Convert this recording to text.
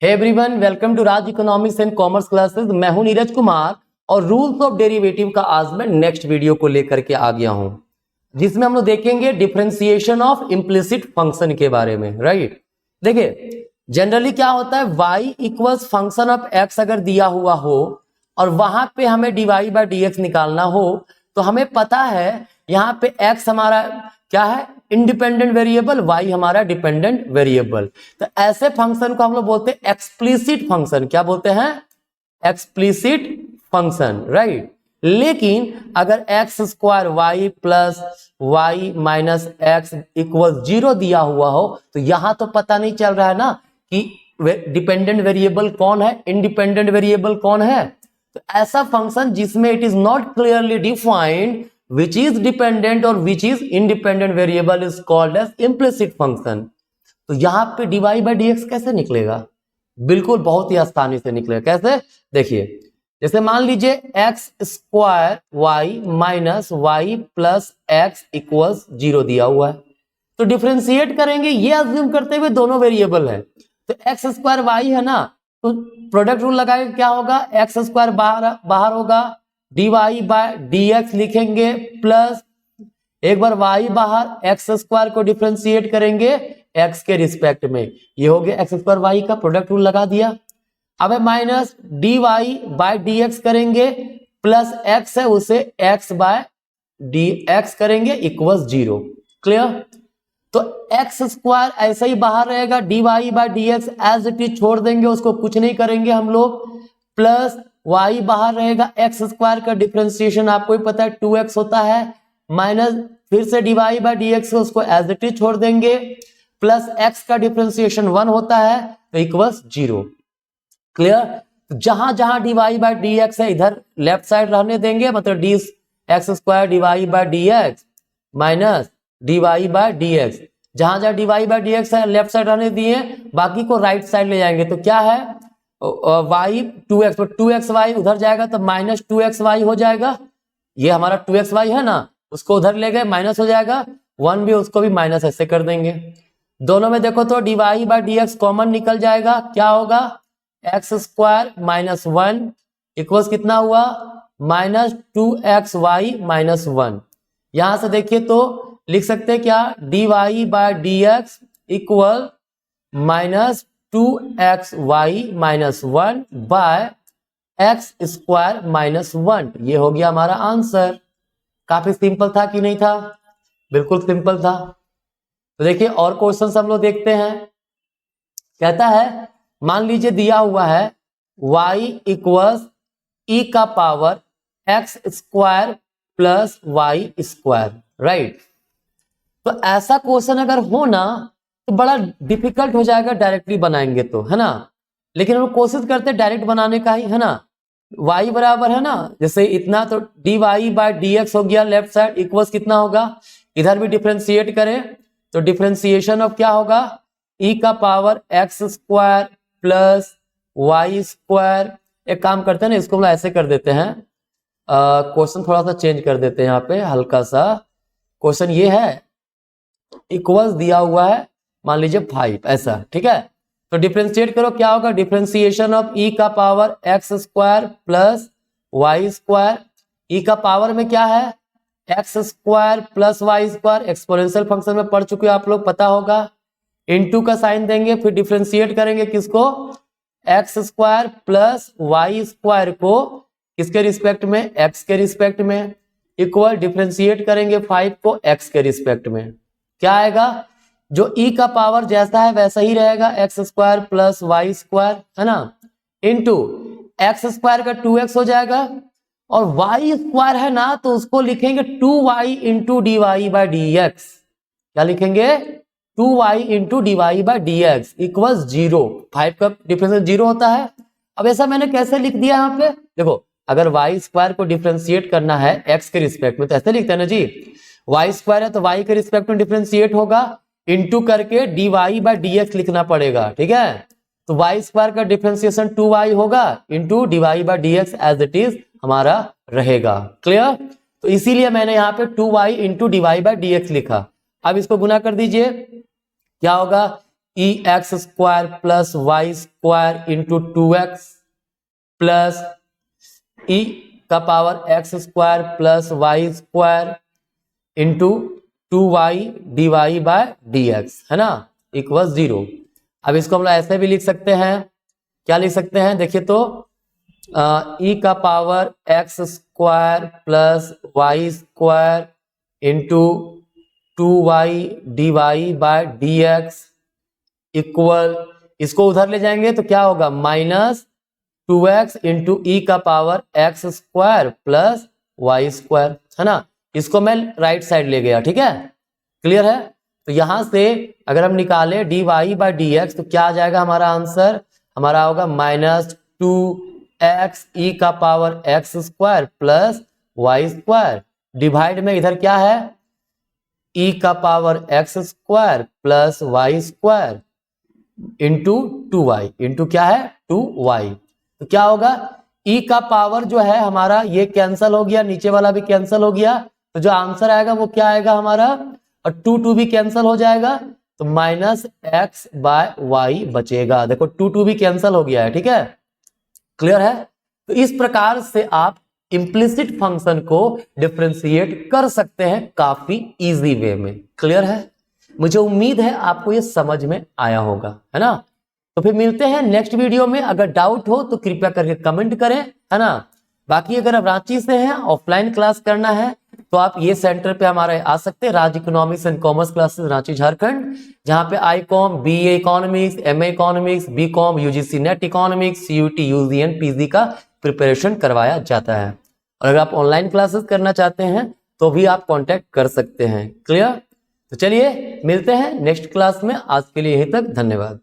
Hey everyone, welcome to Raj economics and commerce classes. मैं हूं नीरज कुमार और रूल्स ऑफ डेरिवेटिव का आज मैं नेक्स्ट वीडियो को लेकर के आ गया हूं, जिसमें हम लोग देखेंगे डिफरेंशिएशन ऑफ इम्प्लिसिट फंक्शन के बारे में। राइट, देखिए जनरली क्या होता है, y equals function of x अगर दिया हुआ हो और वहां पे हमें dy बाई डी एक्स निकालना हो तो हमें पता है यहाँ पे x हमारा क्या है, इंडिपेंडेंट वेरिएबल, y हमारा डिपेंडेंट वेरिएबल। तो ऐसे फंक्शन को हम लोग बोलते हैं एक्सप्लिसिट फंक्शन। क्या बोलते हैं? Explicit function. राइट, लेकिन अगर x square y plus y minus x equal 0 दिया हुआ हो तो यहां तो पता नहीं चल रहा है ना कि डिपेंडेंट वेरिएबल कौन है, इंडिपेंडेंट वेरिएबल कौन है। तो ऐसा फंक्शन जिसमें it is not clearly defined which is dependent और which is independent variable is called as implicit function। तो यहां पे dy by dx कैसे निकलेगा? बिल्कुल बहुत ही आसानी से निकलेगा। कैसे? देखिए, जैसे मान लीजिए x square y minus y plus x equals 0 दिया हुआ है, तो डिफरेंशिएट करेंगे ये अज्यूम करते हुए दोनों वेरिएबल है। तो एक्स स्क्वायर वाई है ना, तो प्रोडक्ट रूल लगाएंगे, क्या होगा, एक्स स्क्वायर बाहर होगा, d y by d x लिखेंगे प्लस एक बार y बाहर, एक्स स्क्वायर को डिफरेंशिएट करेंगे x के रिस्पेक्ट में, ये हो गया एक्स स्क्वायर वाई का प्रोडक्ट रूल लगा दिया। अब minus d y by d x करेंगे प्लस x है उसे x बाय डी एक्स करेंगे इक्वल 0। क्लियर? तो एक्स स्क्वायर ऐसा ही बाहर रहेगा, d y by d x as it is छोड़ देंगे, उसको कुछ नहीं करेंगे हम लोग, प्लस y बाहर रहेगा, एक्स स्क्वायर का डिफरेंशिएशन आपको ही पता है 2x होता है, माइनस फिर से d y by d x उसको एज इट इज छोड़ देंगे, प्लस x का डिफरेंशिएशन 1 होता है तो इक्वल्स 0। क्लियर? जहां जहां d y by d x है इधर लेफ्ट साइड रहने देंगे, मतलब d x square d y by d x minus d y by d x, जहां जहां d y by d x है लेफ्ट साइड रहने दिए, बाकी को राइट साइड ले जाएंगे। तो क्या है, y 2x, तो 2xy उधर जाएगा तो माइनस 2xy हो जाएगा। ये हमारा 2xy है ना, उसको उधर ले गए माइनस हो जाएगा, 1 भी उसको भी माइनस ऐसे कर देंगे। दोनों में देखो तो d y by d x common निकल जाएगा, क्या होगा, एक्स स्क्वायर माइनस 1 इक्वल्स कितना हुआ, माइनस 2xy माइनस 1। यहां से देखिए तो लिख सकते हैं क्या, d y by d x equal minus 2xy minus 1 by x square minus 1। ये हो गया हमारा आंसर। काफी सिंपल था कि नहीं था? बिल्कुल सिंपल था। तो देखिए और क्वेश्चन हम लोग देखते हैं। कहता है, मान लीजिए दिया हुआ है y इक्वल्स e का power x square plus y square. Right, तो ऐसा क्वेश्चन अगर हो ना तो बड़ा डिफिकल्ट हो जाएगा डायरेक्टली बनाएंगे तो, है ना, लेकिन हम कोशिश करते हैं डायरेक्ट बनाने का ही, है ना। y बराबर है ना, जैसे इतना तो d y by d x हो गया लेफ्ट साइड इक्वल्स कितना होगा, इधर भी डिफरेंशिएट करें तो डिफरेंशिएशन ऑफ क्या होगा, e का power x square plus y square. एक काम करते हैं ना, इसको हम ऐसे कर देते हैं, क्वेश्चन थोड़ा सा चेंज कर देते हैं यहाँ पे हल्का सा। क्वेश्चन ये है, इक्वल्स दिया हुआ है मान लीजिए 5 ऐसा, ठीक है, तो डिफरेंशिएट करो, क्या होगा, डिफरेंशिएशन ऑफ e का power x square plus y square. e का पावर में क्या है, x square plus y square, exponential function में पढ़ चुके हो आप लोग, पता होगा। इनटू का साइन देंगे, फिर डिफरेंशिएट करेंगे किसको, x square plus y square को किसके रिस्पेक्ट में, एक्स के रिस्पेक्ट में, इक्वल डिफरेंशिएट करेंगे 5 को एक्स के रिस्पेक्ट में। क्या आएगा, जो e का पावर जैसा है वैसा ही रहेगा, x square plus y square, है ना, इनटू एक्स स्क्वायर का 2x हो जाएगा, और वाई स्क्वायर है ना तो उसको लिखेंगे 2y into d y by d x. क्या लिखेंगे, 2y into d y by d x equal 0। 5 का डिफरेंस 0 होता है। अब ऐसा मैंने कैसे लिख दिया यहाँ पे, देखो अगर वाई स्क्वायर को डिफरेंशिएट करना है एक्स के रिस्पेक्ट में तो ऐसे लिखते हैं ना जी, वाई स्क्वायर है तो वाई के रिस्पेक्ट में डिफरेंशिएट होगा, इनटू करके d y by d x लिखना पड़ेगा, ठीक है। तो वाई स्क्वायर का डिफरेंशिएशन 2y होगा into d y by d x as it is हमारा रहेगा। क्लियर? तो इसीलिए मैंने यहाँ पे 2y into d y by d x लिखा। अब इसको गुना कर दीजिए, क्या होगा, e x square plus y square into 2x plus e का power x square plus y square into 2y dy by dx, है ना, इक्वल 0। अब इसको हम लोग ऐसे भी लिख सकते हैं, क्या लिख सकते हैं, देखिए तो ई का power x square plus y square into 2y dy by dx equal, इसको उधर ले जाएंगे तो क्या होगा, माइनस 2x इंटू ई का power x square plus y square, है ना। इसको मैं राइट साइड ले गया, ठीक है, क्लियर है। तो यहां से अगर हम निकाले dy बाई dx तो क्या आ जाएगा हमारा आंसर, हमारा होगा माइनस 2x ई का power x square plus y square, divide में इधर क्या है, ई का power x square plus y square into 2y, into क्या है 2y। तो क्या होगा, ई का पावर जो है हमारा ये कैंसल हो गया, नीचे वाला भी कैंसल हो गया, तो जो आंसर आएगा वो क्या आएगा हमारा, और 2 भी कैंसल हो जाएगा, तो माइनस एक्स बाय वाई बचेगा। देखो 2 भी कैंसल हो गया है, ठीक है, क्लियर है। तो इस प्रकार से आप इंप्लिसिट फंक्शन को डिफरेंशिएट कर सकते हैं काफी इजी वे में, क्लियर है। मुझे उम्मीद है आपको ये समझ में आया होगा, है ना। तो फिर मिलते हैं नेक्स्ट वीडियो में, अगर डाउट हो तो कृपया करके कमेंट करें, है ना। बाकी अगर आप रांची से हैं, ऑफलाइन क्लास करना है तो आप ये सेंटर पे हमारे आ सकते हैं, Raj economics and commerce classes Ranchi Jharkhand, जहां पे ICOM, BA economics, MA economics, BCom, UGC NET economics, CUT, UGN, PG का प्रिपरेशन करवाया जाता है। और अगर आप ऑनलाइन क्लासेस करना चाहते हैं तो भी आप कॉन्टेक्ट कर सकते हैं, क्लियर। तो चलिए मिलते हैं नेक्स्ट क्लास में, आज के लिए यहीं तक, धन्यवाद।